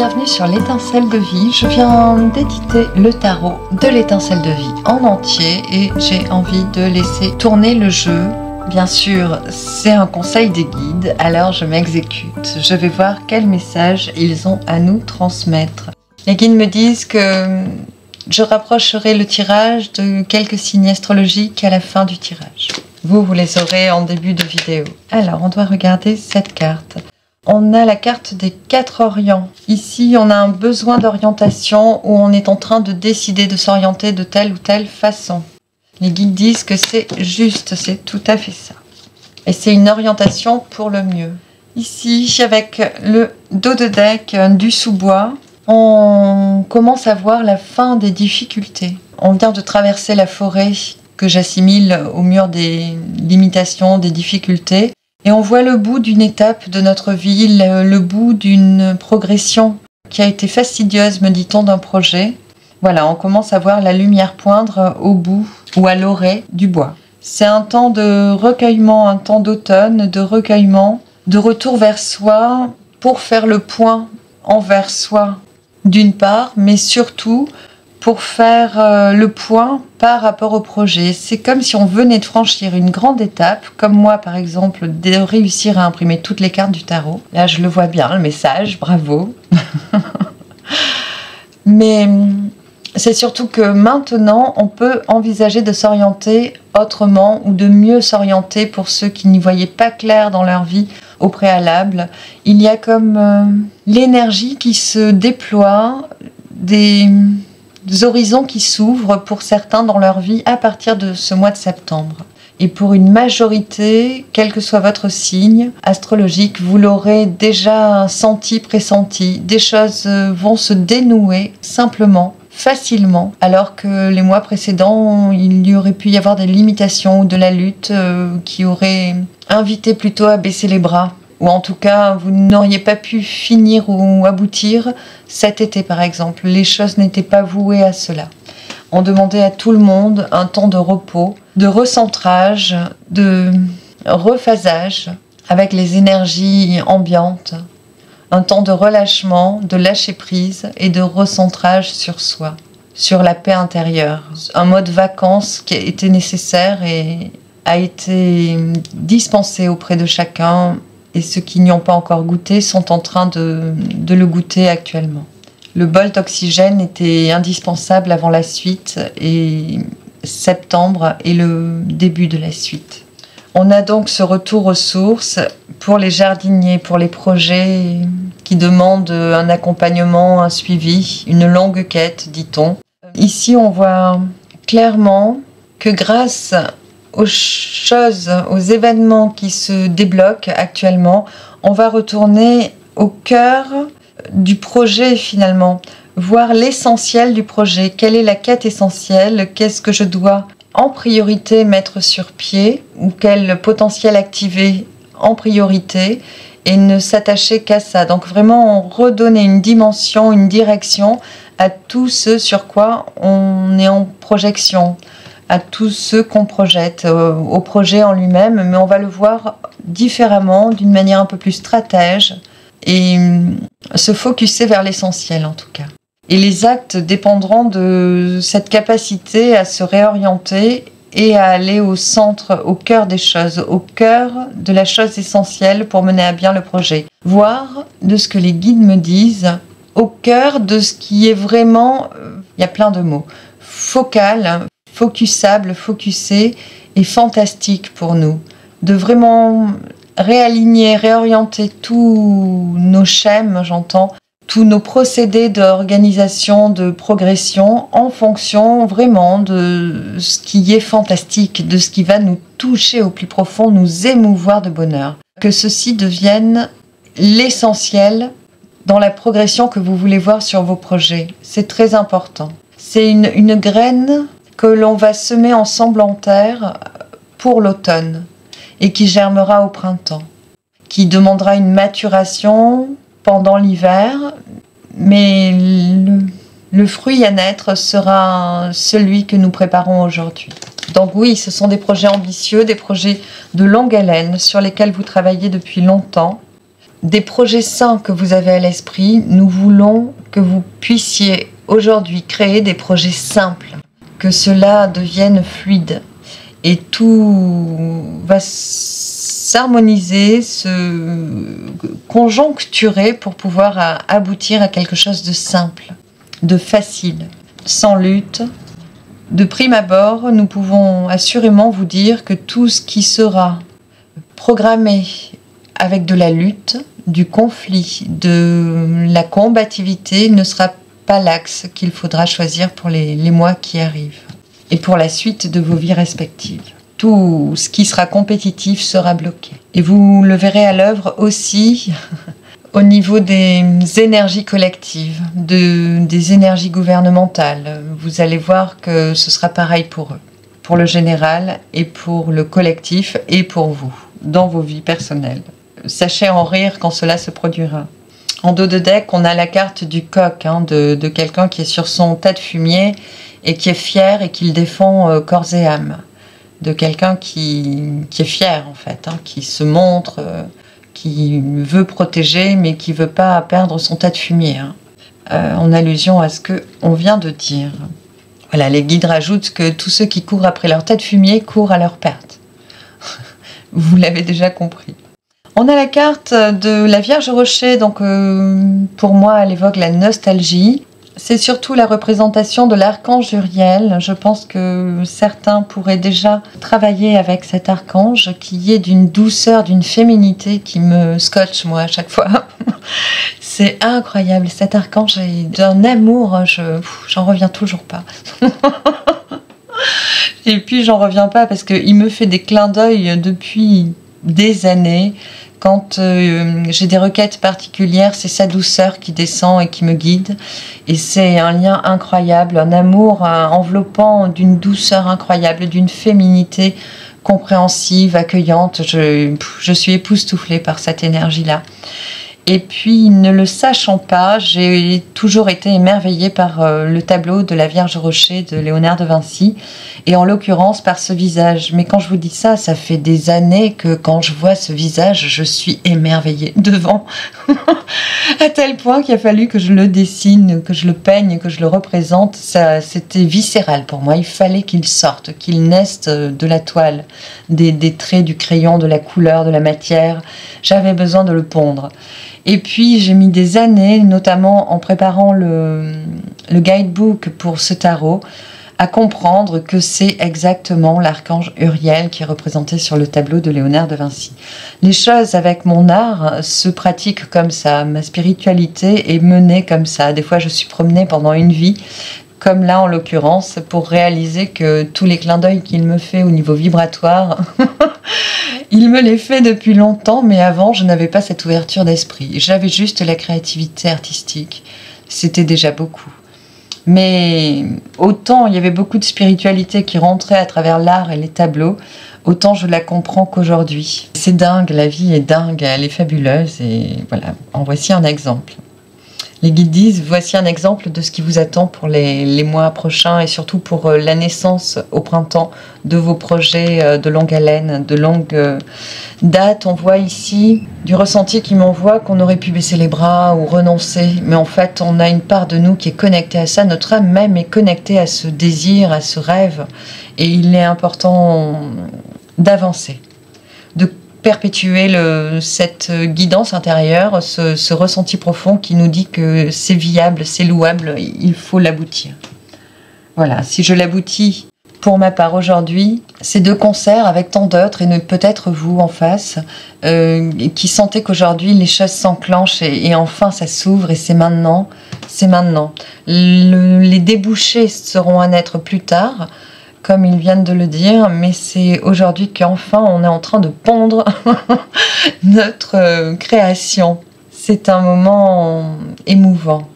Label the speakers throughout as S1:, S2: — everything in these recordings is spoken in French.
S1: bienvenue sur l'étincelle de vie. Je viens d'éditer le tarot de l'étincelle de vie en entier et j'ai envie de laisser tourner le jeu. Bien sûr, c'est un conseil des guides, alors je m'exécute. Je vais voir quel message ils ont à nous transmettre. Les guides me disent que je rapprocherai le tirage de quelques signes astrologiques à la fin du tirage. Vous les aurez en début de vidéo. Alors, on doit regarder cette carte. On a la carte des 4 orients. Ici, on a un besoin d'orientation où on est en train de décider de s'orienter de telle ou telle façon. Les guides disent que c'est juste, c'est tout à fait ça. Et c'est une orientation pour le mieux. Ici, avec le dos de deck du sous-bois, on commence à voir la fin des difficultés. On vient de traverser la forêt que j'assimile au mur des limitations, des difficultés. Et on voit le bout d'une étape de notre vie, le bout d'une progression qui a été fastidieuse, me dit-on, d'un projet. Voilà, on commence à voir la lumière poindre au bout ou à l'orée du bois. C'est un temps de recueillement, un temps d'automne, de recueillement, de retour vers soi pour faire le point envers soi d'une part, mais surtout pour faire le point par rapport au projet. C'est comme si on venait de franchir une grande étape, comme moi par exemple, de réussir à imprimer toutes les cartes du tarot. Là, je le vois bien, le message, bravo. Mais c'est surtout que maintenant, on peut envisager de s'orienter autrement ou de mieux s'orienter pour ceux qui n'y voyaient pas clair dans leur vie au préalable. Il y a comme l'énergie qui se déploie, des horizons qui s'ouvrent pour certains dans leur vie à partir de ce mois de septembre. Et pour une majorité, quel que soit votre signe astrologique, vous l'aurez déjà senti, pressenti. Des choses vont se dénouer simplement, facilement, alors que les mois précédents, il y aurait pu y avoir des limitations ou de la lutte qui auraient invité plutôt à baisser les bras. Ou en tout cas, vous n'auriez pas pu finir ou aboutir cet été, par exemple. Les choses n'étaient pas vouées à cela. On demandait à tout le monde un temps de repos, de recentrage, de rephasage avec les énergies ambiantes, un temps de relâchement, de lâcher prise et de recentrage sur soi, sur la paix intérieure. Un mode vacances qui était nécessaire et a été dispensé auprès de chacun. Et ceux qui n'y ont pas encore goûté sont en train de le goûter actuellement. Le bol d'oxygène était indispensable avant la suite et septembre est le début de la suite. On a donc ce retour aux sources pour les jardiniers, pour les projets qui demandent un accompagnement, un suivi, une longue quête, dit-on. Ici, on voit clairement que grâce aux choses, aux événements qui se débloquent actuellement, on va retourner au cœur du projet finalement, voir l'essentiel du projet. Quelle est la quête essentielle? Qu'est-ce que je dois en priorité mettre sur pied ou quel potentiel activer en priorité et ne s'attacher qu'à ça. Donc vraiment redonner une dimension, une direction à tout ce sur quoi on est en projection, à tous ceux qu'on projette, au projet en lui-même, mais on va le voir différemment, d'une manière un peu plus stratège, et se focuser vers l'essentiel en tout cas. Et les actes dépendront de cette capacité à se réorienter et à aller au centre, au cœur des choses, au cœur de la chose essentielle pour mener à bien le projet. Voir de ce que les guides me disent, au cœur de ce qui est vraiment, il y a plein de mots, focal, focusable, focusé et fantastique pour nous. De vraiment réaligner, réorienter tous nos schèmes, j'entends, tous nos procédés d'organisation, de progression en fonction vraiment de ce qui est fantastique, de ce qui va nous toucher au plus profond, nous émouvoir de bonheur. Que ceci devienne l'essentiel dans la progression que vous voulez voir sur vos projets. C'est très important. C'est une graine que l'on va semer ensemble en terre pour l'automne et qui germera au printemps, qui demandera une maturation pendant l'hiver, mais le fruit à naître sera celui que nous préparons aujourd'hui. Donc oui, ce sont des projets ambitieux, des projets de longue haleine sur lesquels vous travaillez depuis longtemps, des projets sains que vous avez à l'esprit, nous voulons que vous puissiez aujourd'hui créer des projets simples, que cela devienne fluide. Et tout va s'harmoniser, se conjoncturer pour pouvoir aboutir à quelque chose de simple, de facile, sans lutte. De prime abord, nous pouvons assurément vous dire que tout ce qui sera programmé avec de la lutte, du conflit, de la combativité ne sera pas l'axe qu'il faudra choisir pour les mois qui arrivent et pour la suite de vos vies respectives. Tout ce qui sera compétitif sera bloqué. Et vous le verrez à l'œuvre aussi au niveau des énergies collectives, des énergies gouvernementales. Vous allez voir que ce sera pareil pour eux, pour le général et pour le collectif et pour vous, dans vos vies personnelles. Sachez en rire quand cela se produira. En dos de deck, on a la carte du coq, de quelqu'un qui est sur son tas de fumier et qui est fier et qui le défend corps et âme. De quelqu'un qui est fier, en fait, qui se montre, qui veut protéger, mais qui ne veut pas perdre son tas de fumier. En allusion à ce qu'on vient de dire. Voilà, les guides rajoutent que tous ceux qui courent après leur tas de fumier courent à leur perte. Vous l'avez déjà compris. On a la carte de la Vierge Rocher, donc pour moi elle évoque la nostalgie. C'est surtout la représentation de l'archange Uriel. Je pense que certains pourraient déjà travailler avec cet archange qui est d'une douceur, d'une féminité qui me scotche moi à chaque fois. C'est incroyable, cet archange est d'un amour, j'en reviens toujours pas. Et puis j'en reviens pas parce qu'il me fait des clins d'œil depuis des années. Quand j'ai des requêtes particulières, c'est sa douceur qui descend et qui me guide. Et c'est un lien incroyable, un amour enveloppant d'une douceur incroyable, d'une féminité compréhensive, accueillante. Je suis époustouflée par cette énergie-là. Et puis, ne le sachant pas, j'ai toujours été émerveillée par le tableau de la Vierge Rocher de Léonard de Vinci, et en l'occurrence par ce visage. Mais quand je vous dis ça, ça fait des années que quand je vois ce visage, je suis émerveillée devant, à tel point qu'il a fallu que je le dessine, que je le peigne, que je le représente. Ça, c'était viscéral pour moi. Il fallait qu'il sorte, qu'il naisse de la toile, des traits, du crayon, de la couleur, de la matière. J'avais besoin de le pondre. Et puis j'ai mis des années, notamment en préparant le guidebook pour ce tarot, à comprendre que c'est exactement l'archange Uriel qui est représenté sur le tableau de Léonard de Vinci. Les choses avec mon art se pratiquent comme ça, ma spiritualité est menée comme ça. Des fois je suis promenée pendant une vie, comme là en l'occurrence, pour réaliser que tous les clins d'œil qu'il me fait au niveau vibratoire, il me les fait depuis longtemps, mais avant je n'avais pas cette ouverture d'esprit. J'avais juste la créativité artistique, c'était déjà beaucoup. Mais autant il y avait beaucoup de spiritualité qui rentrait à travers l'art et les tableaux, autant je la comprends qu'aujourd'hui. C'est dingue, la vie est dingue, elle est fabuleuse et voilà, en voici un exemple. Les guides disent, voici un exemple de ce qui vous attend pour les mois prochains et surtout pour la naissance au printemps de vos projets de longue haleine, de longue date. On voit ici du ressenti qui m'envoie qu'on aurait pu baisser les bras ou renoncer. Mais en fait, on a une part de nous qui est connectée à ça. Notre âme même est connectée à ce désir, à ce rêve. Et il est important d'avancer, de perpétuer cette guidance intérieure, ce ressenti profond qui nous dit que c'est viable, c'est louable, il faut l'aboutir. Voilà, si je l'aboutis pour ma part aujourd'hui, c'est de concert avec tant d'autres et peut-être vous en face, qui sentez qu'aujourd'hui les choses s'enclenchent et enfin ça s'ouvre et c'est maintenant, c'est maintenant. Les débouchés seront à naître plus tard, comme ils viennent de le dire, mais c'est aujourd'hui qu'enfin on est en train de pondre notre création. C'est un moment émouvant.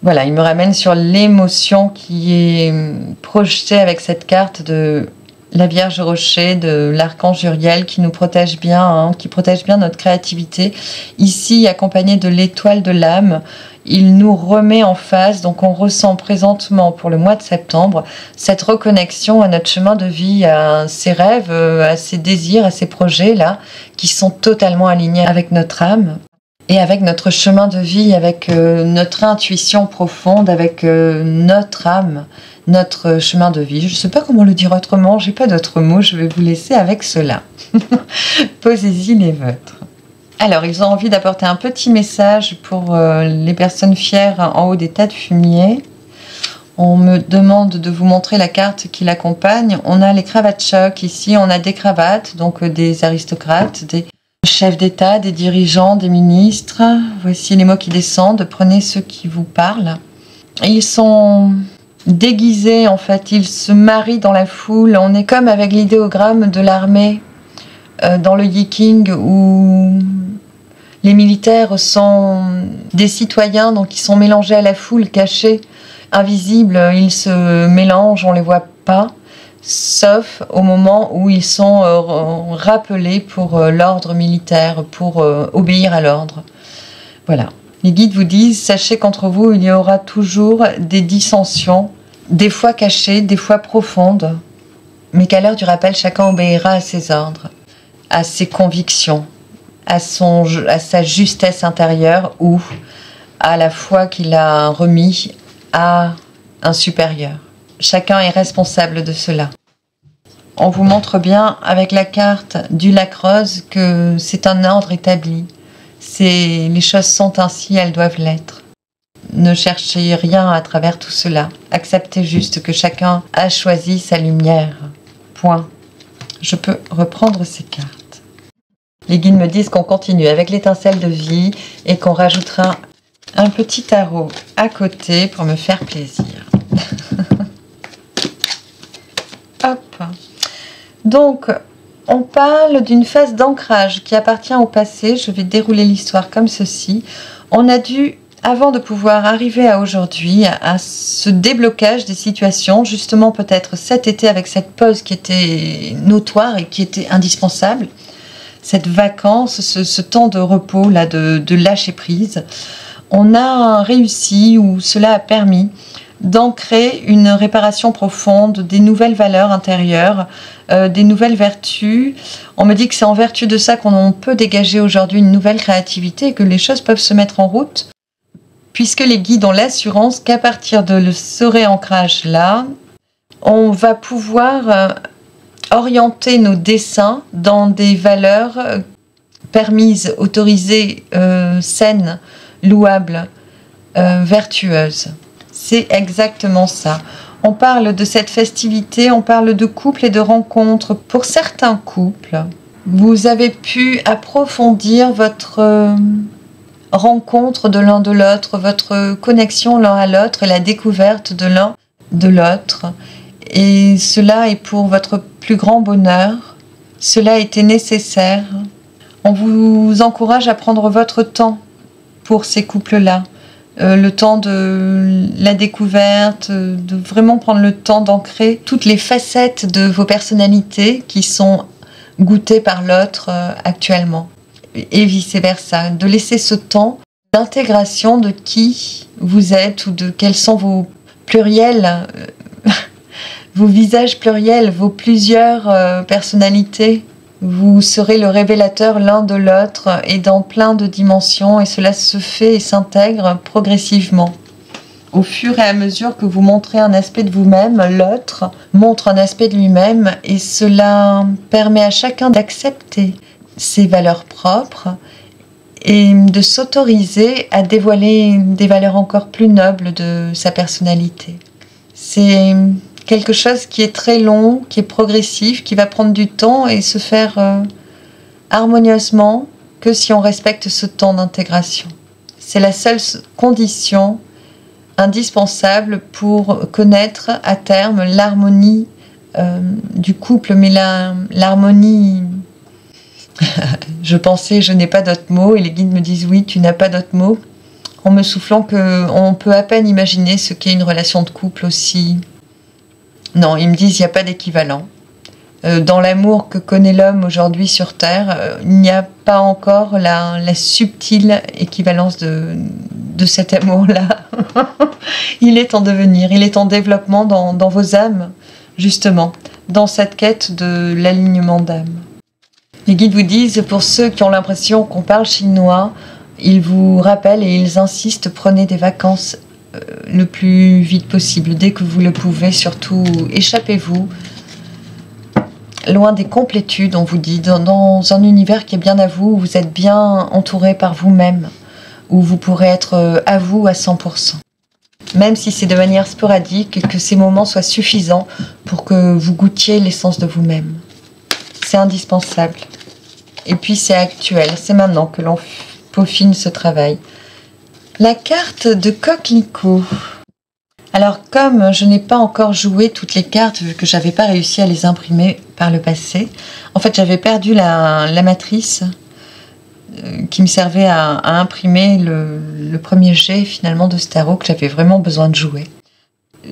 S1: Voilà, il me ramène sur l'émotion qui est projetée avec cette carte de la Vierge Rocher, de l'archange Uriel qui nous protège bien, qui protège bien notre créativité. Ici, accompagné de l'étoile de l'âme, il nous remet en face, donc on ressent présentement pour le mois de septembre cette reconnexion à notre chemin de vie, à ses rêves, à ses désirs, à ses projets là, qui sont totalement alignés avec notre âme. et avec notre chemin de vie, avec notre intuition profonde, avec notre âme, notre chemin de vie. Je ne sais pas comment le dire autrement, j'ai pas d'autres mots, je vais vous laisser avec cela. Posez-y les vôtres. Alors, ils ont envie d'apporter un petit message pour les personnes fières en haut des tas de fumier. On me demande de vous montrer la carte qui l'accompagne. On a les cravates choc ici, on a des cravates, donc des aristocrates, des chefs d'État, des dirigeants, des ministres. Voici les mots qui descendent, prenez ceux qui vous parlent. Ils sont déguisés en fait, ils se marient dans la foule. On est comme avec l'idéogramme de l'armée dans le Yiking où les militaires sont des citoyens, donc ils sont mélangés à la foule, cachés, invisibles, ils se mélangent, on ne les voit pas, sauf au moment où ils sont rappelés pour l'ordre militaire, pour obéir à l'ordre. Voilà. Les guides vous disent, sachez qu'entre vous, il y aura toujours des dissensions, des fois cachées, des fois profondes, mais qu'à l'heure du rappel, chacun obéira à ses ordres, à ses convictions, à sa justesse intérieure ou à la foi qu'il a remis à un supérieur. Chacun est responsable de cela. On vous montre bien avec la carte du lac rose que c'est un ordre établi. Les choses sont ainsi, elles doivent l'être. Ne cherchez rien à travers tout cela. Acceptez juste que chacun a choisi sa lumière. Point. Je peux reprendre ces cartes. Les guides me disent qu'on continue avec l'étincelle de vie et qu'on rajoutera un petit tarot à côté pour me faire plaisir. Hop. Donc, on parle d'une phase d'ancrage qui appartient au passé. Je vais dérouler l'histoire comme ceci. On a dû, avant de pouvoir arriver à aujourd'hui, à ce déblocage des situations, justement peut-être cet été avec cette pause qui était notoire et qui était indispensable, cette vacance, ce temps de repos, là, de lâcher prise, on a réussi, ou cela a permis, d'ancrer une réparation profonde, des nouvelles valeurs intérieures, des nouvelles vertus. On me dit que c'est en vertu de ça qu'on peut dégager aujourd'hui une nouvelle créativité et que les choses peuvent se mettre en route, puisque les guides ont l'assurance qu'à partir de ce réancrage-là, on va pouvoir orienter nos dessins dans des valeurs permises, autorisées, saines, louables, vertueuses. C'est exactement ça. On parle de cette festivité, on parle de couple et de rencontres. Pour certains couples, vous avez pu approfondir votre rencontre de l'un de l'autre, votre connexion l'un à l'autre et la découverte de l'un de l'autre. Et cela est pour votre plus grand bonheur. Cela était nécessaire. On vous encourage à prendre votre temps pour ces couples-là. Le temps de la découverte, de vraiment prendre le temps d'ancrer toutes les facettes de vos personnalités qui sont goûtées par l'autre actuellement. Et vice-versa. De laisser ce temps d'intégration de qui vous êtes ou de quels sont vos pluriels, vos visages pluriels, vos plusieurs personnalités. Vous serez le révélateur l'un de l'autre et dans plein de dimensions, et cela se fait et s'intègre progressivement. Au fur et à mesure que vous montrez un aspect de vous-même, l'autre montre un aspect de lui-même, et cela permet à chacun d'accepter ses valeurs propres et de s'autoriser à dévoiler des valeurs encore plus nobles de sa personnalité. C'est quelque chose qui est très long, qui est progressif, qui va prendre du temps et se faire harmonieusement que si on respecte ce temps d'intégration. C'est la seule condition indispensable pour connaître à terme l'harmonie du couple, mais l'harmonie... Je pensais, je n'ai pas d'autres mots, et les guides me disent oui, tu n'as pas d'autres mots, en me soufflant qu'on peut à peine imaginer ce qu'est une relation de couple aussi. Non, ils me disent il n'y a pas d'équivalent. Dans l'amour que connaît l'homme aujourd'hui sur Terre, il n'y a pas encore la subtile équivalence de cet amour-là. Il est en devenir, il est en développement dans vos âmes, justement, dans cette quête de l'alignement d'âme. Les guides vous disent, pour ceux qui ont l'impression qu'on parle chinois, Ils vous rappellent et ils insistent, prenez des vacances le plus vite possible, dès que vous le pouvez, surtout échappez-vous. Loin des complétudes, on vous dit, dans un univers qui est bien à vous, où vous êtes bien entouré par vous-même, où vous pourrez être à vous à 100%. Même si c'est de manière sporadique, que ces moments soient suffisants pour que vous goûtiez l'essence de vous-même. C'est indispensable. Et puis c'est actuel, c'est maintenant que l'on peaufine ce travail. La carte de coquelicot. Alors comme je n'ai pas encore joué toutes les cartes, vu que je n'avais pas réussi à les imprimer par le passé, en fait j'avais perdu la matrice qui me servait à imprimer le premier jet finalement de ce tarot que j'avais vraiment besoin de jouer.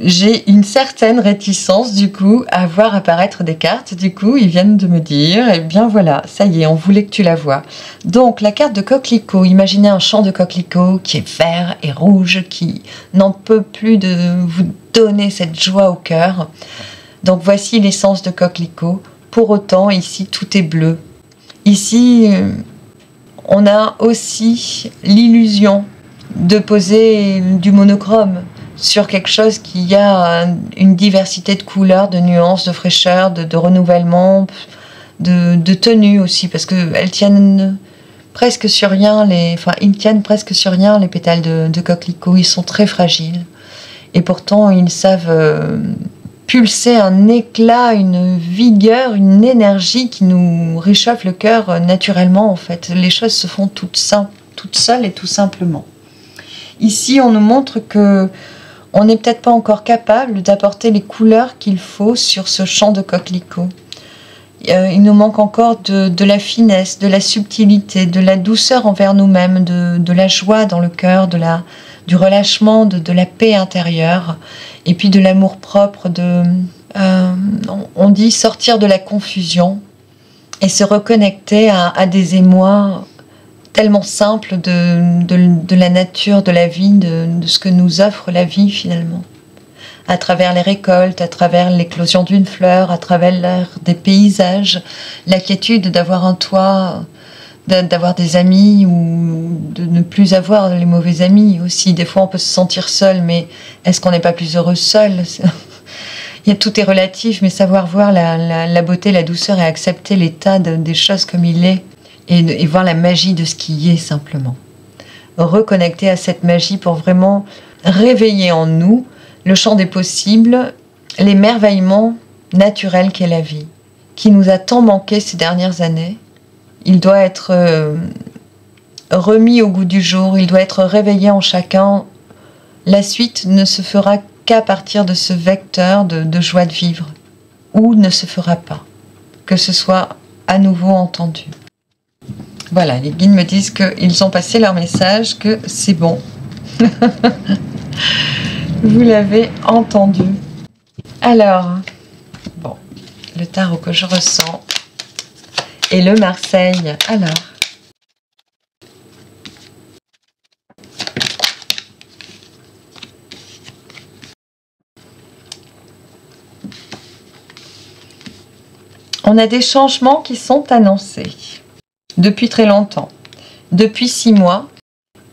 S1: J'ai une certaine réticence du coup à voir apparaître des cartes. Du coup, ils viennent de me dire, eh bien voilà, ça y est, on voulait que tu la vois. Donc la carte de coquelicot, imaginez un champ de coquelicot qui est vert et rouge, qui n'en peut plus de vous donner cette joie au cœur. Donc voici l'essence de coquelicot. Pour autant, ici, tout est bleu. Ici, on a aussi l'illusion de poser du monochrome sur quelque chose qui a une diversité de couleurs, de nuances, de fraîcheur, de renouvellement, de tenue aussi, parce qu'elles tiennent presque sur rien, ils tiennent presque sur rien les pétales de coquelicot, ils sont très fragiles. Et pourtant, ils savent pulser un éclat, une vigueur, une énergie qui nous réchauffe le cœur naturellement en fait. Les choses se font toutes seules et tout simplement. Ici, on nous montre que on n'est peut-être pas encore capable d'apporter les couleurs qu'il faut sur ce champ de coquelicot. Il nous manque encore de la finesse, de la subtilité, de la douceur envers nous-mêmes, de la joie dans le cœur, du relâchement, de la paix intérieure, et puis de l'amour-propre, on dit sortir de la confusion et se reconnecter à des émois tellement simples de la nature, de la vie, de ce que nous offre la vie finalement. À travers les récoltes, à travers l'éclosion d'une fleur, à travers des paysages, la quiétude d'avoir un toit, d'avoir des amis ou de ne plus avoir les mauvais amis aussi. Des fois on peut se sentir seul, mais est-ce qu'on n'est pas plus heureux seul? Tout est relatif, mais savoir voir la beauté, la douceur et accepter l'état des choses comme il est et voir la magie de ce qui y est simplement. Reconnecter à cette magie pour vraiment réveiller en nous le champ des possibles, l'émerveillement naturel qu'est la vie, qui nous a tant manqué ces dernières années. Il doit être remis au goût du jour, il doit être réveillé en chacun. La suite ne se fera qu'à partir de ce vecteur de joie de vivre, ou ne se fera pas, que ce soit à nouveau entendu. Voilà, les guides me disent qu'ils ont passé leur message, que c'est bon. Vous l'avez entendu. Alors, bon, le tarot que je ressens et le Marseille. Alors, on a des changements qui sont annoncés depuis très longtemps, depuis 6 mois.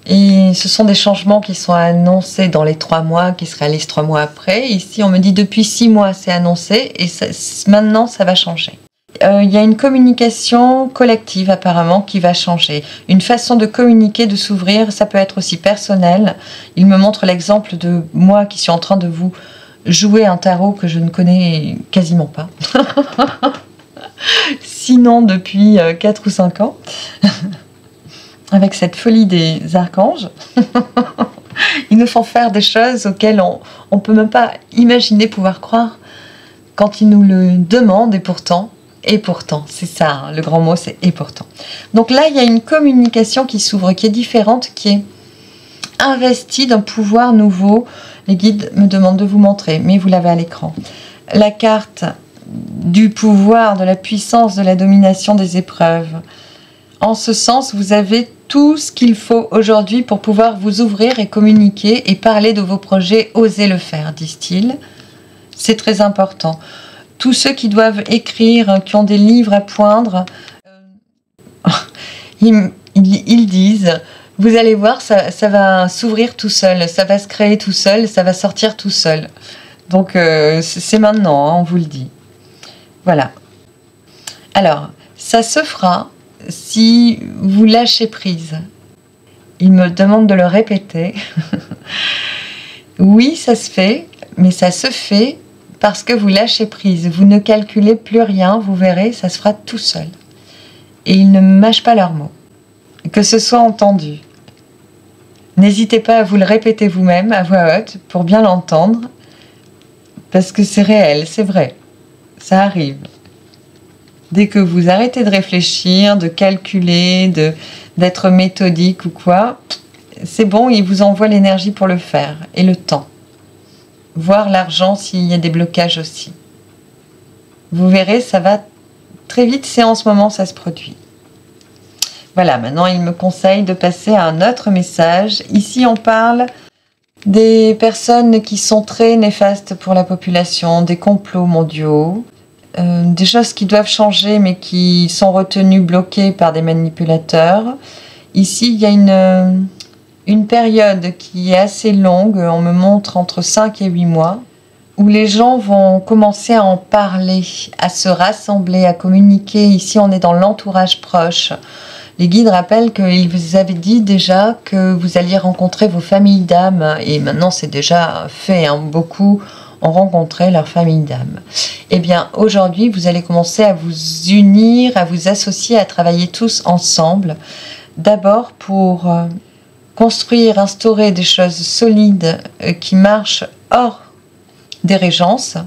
S1: Et ce sont des changements qui sont annoncés dans les 3 mois, qui se réalisent 3 mois après. Ici, on me dit depuis 6 mois, c'est annoncé, et maintenant, ça va changer. Il y a une communication collective, apparemment, qui va changer. Une façon de communiquer, de s'ouvrir, ça peut être aussi personnel. Il me montre l'exemple de moi qui suis en train de vous jouer un tarot que je ne connais quasiment pas. Sinon, depuis 4 ou 5 ans. Avec cette folie des archanges, ils nous font faire des choses auxquelles on ne peut même pas imaginer pouvoir croire quand ils nous le demandent, et pourtant, c'est ça, hein, le grand mot, c'est et pourtant. Donc là, il y a une communication qui s'ouvre, qui est différente, qui est investie d'un pouvoir nouveau. Les guides me demandent de vous montrer, mais vous l'avez à l'écran. La carte du pouvoir, de la puissance, de la domination des épreuves. En ce sens, vous avez tout ce qu'il faut aujourd'hui pour pouvoir vous ouvrir et communiquer et parler de vos projets. Osez le faire, disent-ils. C'est très important. Tous ceux qui doivent écrire, qui ont des livres à poindre, ils disent Vous allez voir, ça va s'ouvrir tout seul, ça va se créer tout seul, ça va sortir tout seul. Donc c'est maintenant, hein, on vous le dit. Voilà. Alors, ça se fera si vous lâchez prise. Il me demande de le répéter. Oui, ça se fait, mais ça se fait parce que vous lâchez prise. Vous ne calculez plus rien, vous verrez, ça se fera tout seul. Et ils ne mâchent pas leurs mots. Que ce soit entendu. N'hésitez pas à vous le répéter vous-même à voix haute pour bien l'entendre, parce que c'est réel, c'est vrai. Ça arrive. Dès que vous arrêtez de réfléchir, de calculer, d'être méthodique ou quoi, c'est bon, il vous envoie l'énergie pour le faire et le temps. Voir l'argent s'il y a des blocages aussi. Vous verrez, ça va très vite, c'est en ce moment ça se produit. Voilà, maintenant il me conseille de passer à un autre message. Ici on parle des personnes qui sont très néfastes pour la population, des complots mondiaux, des choses qui doivent changer mais qui sont retenues, bloquées par des manipulateurs. Ici il y a une période qui est assez longue, on me montre entre 5 et 8 mois, où les gens vont commencer à en parler, à se rassembler, à communiquer. Ici on est dans l'entourage proche. Les guides rappellent qu'ils vous avaient dit déjà que vous alliez rencontrer vos familles d'âmes, et maintenant c'est déjà fait, hein. Beaucoup ont rencontré leur famille d'âmes. Eh bien aujourd'hui vous allez commencer à vous unir, à vous associer, à travailler tous ensemble, d'abord pour construire, instaurer des choses solides qui marchent hors des régences,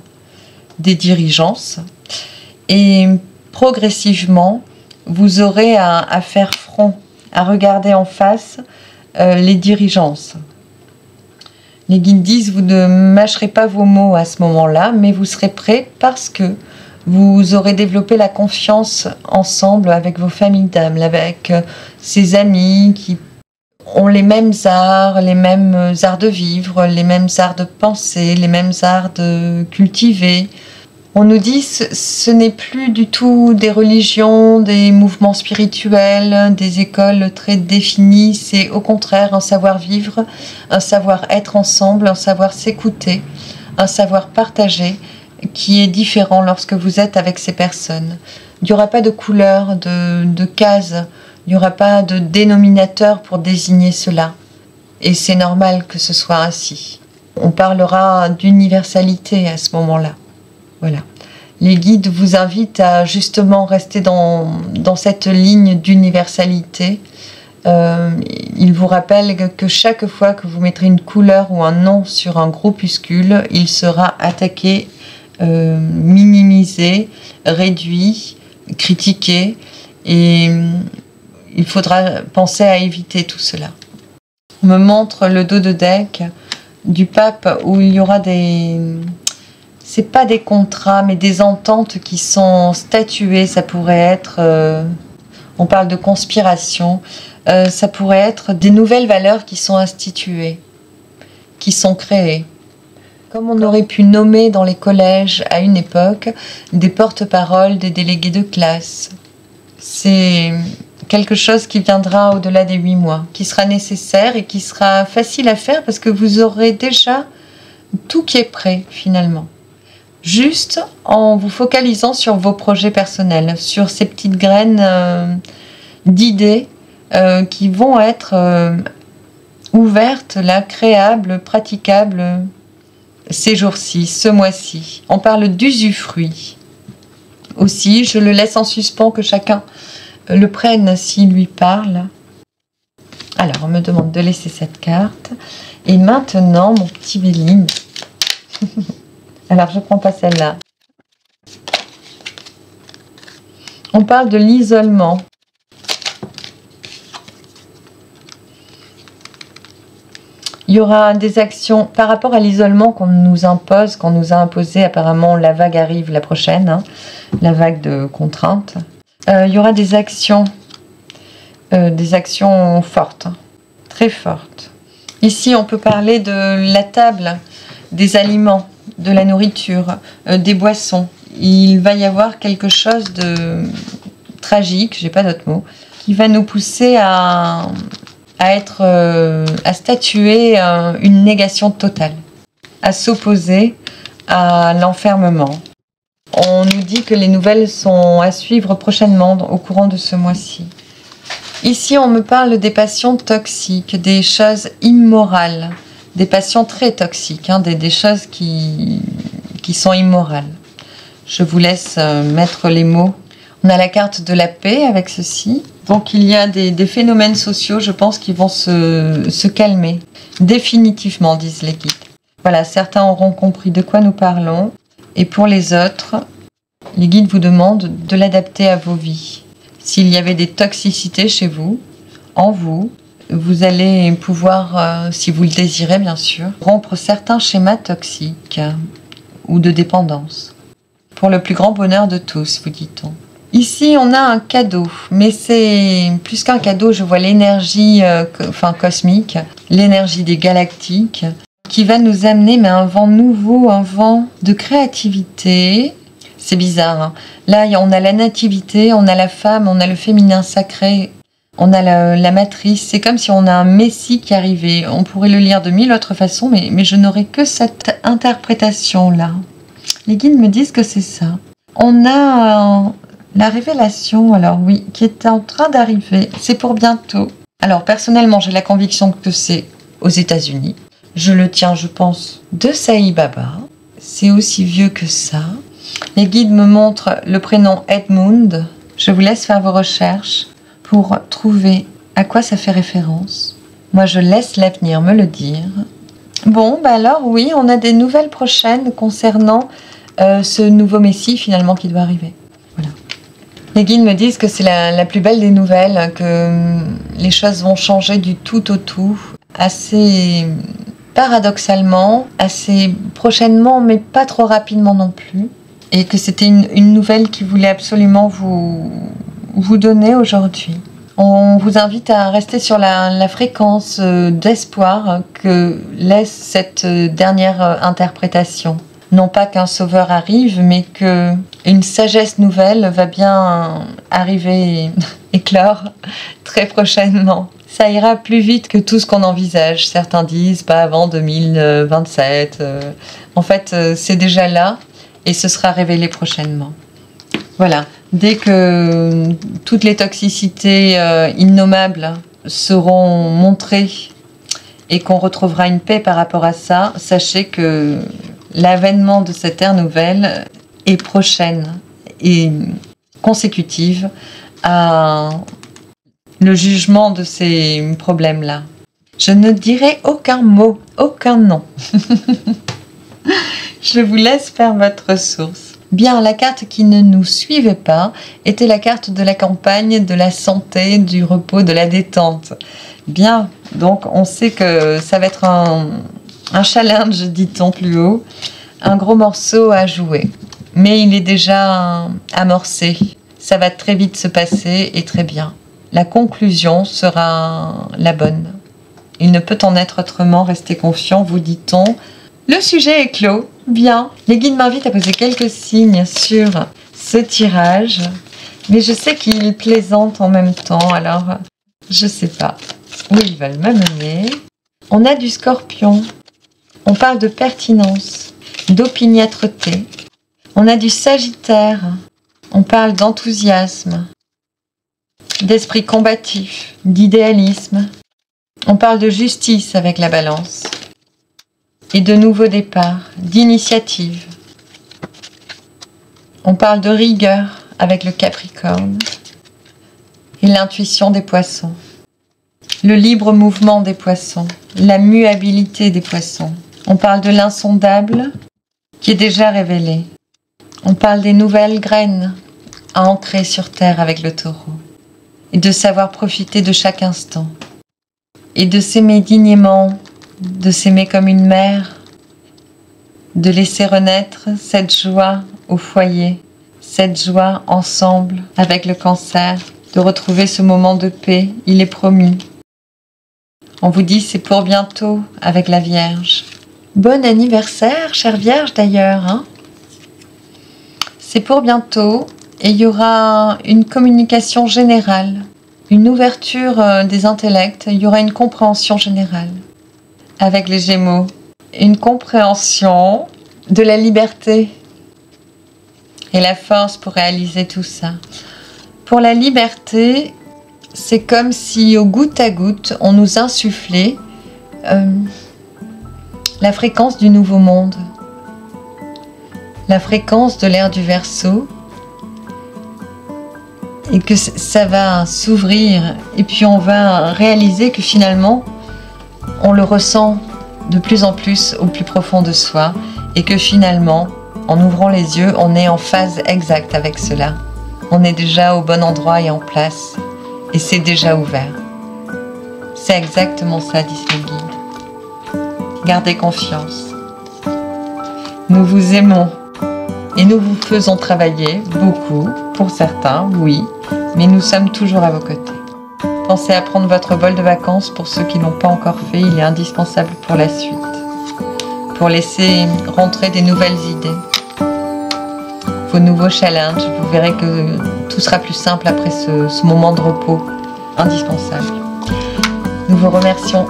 S1: des dirigeances, et progressivement vous aurez à faire front, à regarder en face les dirigeances. Les guides disent, vous ne mâcherez pas vos mots à ce moment-là, mais vous serez prêts parce que vous aurez développé la confiance ensemble avec vos familles d'âmes, avec ces amis qui ont les mêmes arts de vivre, les mêmes arts de penser, les mêmes arts de cultiver. On nous dit ce n'est plus du tout des religions, des mouvements spirituels, des écoles très définies, c'est au contraire un savoir-vivre, un savoir-être ensemble, un savoir s'écouter, un savoir partager qui est différent lorsque vous êtes avec ces personnes. Il n'y aura pas de couleur, de cases, il n'y aura pas de dénominateur pour désigner cela. Et c'est normal que ce soit ainsi. On parlera d'universalité à ce moment-là. Voilà. Les guides vous invitent à justement rester dans cette ligne d'universalité. Ils vous rappellent que chaque fois que vous mettrez une couleur ou un nom sur un groupuscule, il sera attaqué, minimisé, réduit, critiqué. Et il faudra penser à éviter tout cela. On me montre le dos de deck du pape où il y aura c'est pas des contrats, mais des ententes qui sont statuées. Ça pourrait être, on parle de conspiration, ça pourrait être des nouvelles valeurs qui sont instituées, qui sont créées. Comme on aurait pu nommer dans les collèges à une époque des porte-paroles, des délégués de classe. C'est quelque chose qui viendra au-delà des 8 mois, qui sera nécessaire et qui sera facile à faire parce que vous aurez déjà tout qui est prêt finalement. Juste en vous focalisant sur vos projets personnels, sur ces petites graines d'idées qui vont être ouvertes, là, créables, praticables ces jours-ci, ce mois-ci. On parle d'usufruit. Aussi, je le laisse en suspens que chacun le prenne s'il lui parle. Alors, on me demande de laisser cette carte. Et maintenant, mon petit Béline. Alors, je ne prends pas celle-là. On parle de l'isolement. Il y aura des actions par rapport à l'isolement qu'on nous impose, qu'on nous a imposé. Apparemment, la vague arrive la prochaine, hein, la vague de contraintes. Il y aura des actions fortes, très fortes. Ici, on peut parler de la table, des aliments, de la nourriture, des boissons. Il va y avoir quelque chose de tragique, j'ai pas d'autre mot, qui va nous pousser à à statuer une négation totale, à s'opposer à l'enfermement. On nous dit que les nouvelles sont à suivre prochainement au courant de ce mois-ci. Ici, on me parle des passions toxiques, des choses immorales, des passions très toxiques, des choses qui sont immorales. Je vous laisse mettre les mots. On a la carte de la paix avec ceci. Donc il y a des phénomènes sociaux, je pense, qui vont se calmer. Définitivement, disent les guides. Voilà, certains auront compris de quoi nous parlons. Et pour les autres, les guides vous demandent de l'adapter à vos vies. S'il y avait des toxicités chez vous, en vous, vous allez pouvoir, si vous le désirez bien sûr, rompre certains schémas toxiques ou de dépendance. Pour le plus grand bonheur de tous, vous dit-on. Ici, on a un cadeau, mais c'est plus qu'un cadeau, je vois l'énergie cosmique, l'énergie des galactiques, qui va nous amener un vent nouveau, un vent de créativité. C'est bizarre, hein. Là, on a la nativité, on a la femme, on a le féminin sacré, on a la matrice. C'est comme si on a un messie qui arrivait. On pourrait le lire de mille autres façons, mais je n'aurai que cette interprétation-là. Les guides me disent que c'est ça. On a la révélation, alors oui, qui est en train d'arriver. C'est pour bientôt. Alors, personnellement, j'ai la conviction que c'est aux États-Unis. Je le tiens, je pense, de Sai Baba. C'est aussi vieux que ça. Les guides me montrent le prénom Edmund. Je vous laisse faire vos recherches pour trouver à quoi ça fait référence. Moi, je laisse l'avenir me le dire. Bon, alors oui, on a des nouvelles prochaines concernant ce nouveau Messie finalement qui doit arriver. Voilà. Les guides me disent que c'est la plus belle des nouvelles, que les choses vont changer du tout au tout, assez paradoxalement, assez prochainement, mais pas trop rapidement non plus. Et que c'était une nouvelle qui voulait absolument vous donner aujourd'hui. On vous invite à rester sur la fréquence d'espoir que laisse cette dernière interprétation. Non pas qu'un sauveur arrive, mais qu'une sagesse nouvelle va bien arriver, éclore très prochainement. Ça ira plus vite que tout ce qu'on envisage. Certains disent pas avant 2027. En fait, c'est déjà là. Et ce sera révélé prochainement. Voilà, dès que toutes les toxicités innommables seront montrées et qu'on retrouvera une paix par rapport à ça, sachez que l'avènement de cette ère nouvelle est prochaine et consécutive à le jugement de ces problèmes-là. Je ne dirai aucun mot, aucun nom. Je vous laisse faire votre source. Bien, la carte qui ne nous suivait pas était la carte de la campagne, de la santé, du repos, de la détente. Bien, donc on sait que ça va être un challenge, dit-on plus haut, un gros morceau à jouer. Mais il est déjà amorcé. Ça va très vite se passer et très bien. La conclusion sera la bonne. Il ne peut en être autrement, restez confiant, vous dit-on. Le sujet est clos. Bien. Les guides m'invitent à poser quelques signes sur ce tirage. Mais je sais qu'ils plaisantent en même temps, alors je sais pas où ils veulent m'amener. On a du Scorpion. On parle de pertinence, d'opiniâtreté. On a du Sagittaire. On parle d'enthousiasme, d'esprit combatif, d'idéalisme. On parle de justice avec la Balance. Et de nouveaux départs, d'initiative. On parle de rigueur avec le Capricorne et l'intuition des Poissons. Le libre mouvement des Poissons, la muabilité des Poissons. On parle de l'insondable qui est déjà révélé. On parle des nouvelles graines à ancrer sur terre avec le Taureau et de savoir profiter de chaque instant et de s'aimer dignement, de s'aimer comme une mère, de laisser renaître cette joie au foyer, cette joie ensemble avec le Cancer, de retrouver ce moment de paix, il est promis. On vous dit c'est pour bientôt avec la Vierge. Bon anniversaire, chère Vierge d'ailleurs, hein. C'est pour bientôt et il y aura une communication générale une ouverture des intellects, il y aura une compréhension générale. Avec les Gémeaux, une compréhension de la liberté et la force pour réaliser tout ça. Pour la liberté, c'est comme si au goutte à goutte, on nous insufflait la fréquence du nouveau monde, la fréquence de l'ère du Verseau, et que ça va s'ouvrir, et puis on va réaliser que finalement, on le ressent de plus en plus au plus profond de soi, et que finalement, en ouvrant les yeux, on est en phase exacte avec cela. On est déjà au bon endroit et en place, et c'est déjà ouvert. C'est exactement ça, disent les guides. Gardez confiance. Nous vous aimons, et nous vous faisons travailler beaucoup, pour certains, oui, mais nous sommes toujours à vos côtés. Pensez à prendre votre vol de vacances pour ceux qui ne l'ont pas encore fait, il est indispensable pour la suite. Pour laisser rentrer des nouvelles idées, vos nouveaux challenges, vous verrez que tout sera plus simple après ce moment de repos indispensable. Nous vous remercions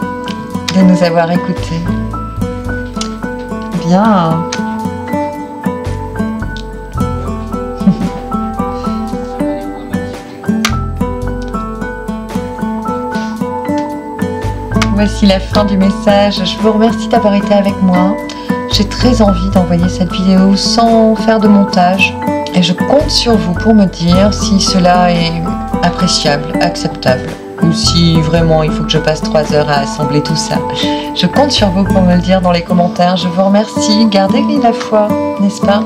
S1: de nous avoir écoutés. Bien. Voici la fin du message. Je vous remercie d'avoir été avec moi. J'ai très envie d'envoyer cette vidéo sans faire de montage. Et je compte sur vous pour me dire si cela est appréciable, acceptable. Ou si vraiment il faut que je passe 3 heures à assembler tout ça. Je compte sur vous pour me le dire dans les commentaires. Je vous remercie. Gardez la foi, n'est-ce pas?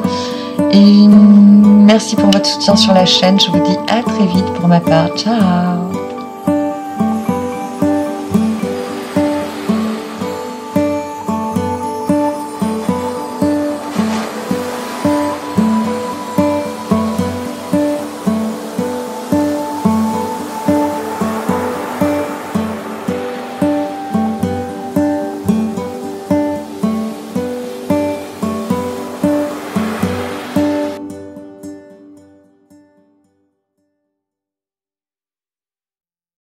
S1: Et merci pour votre soutien sur la chaîne. Je vous dis à très vite pour ma part. Ciao!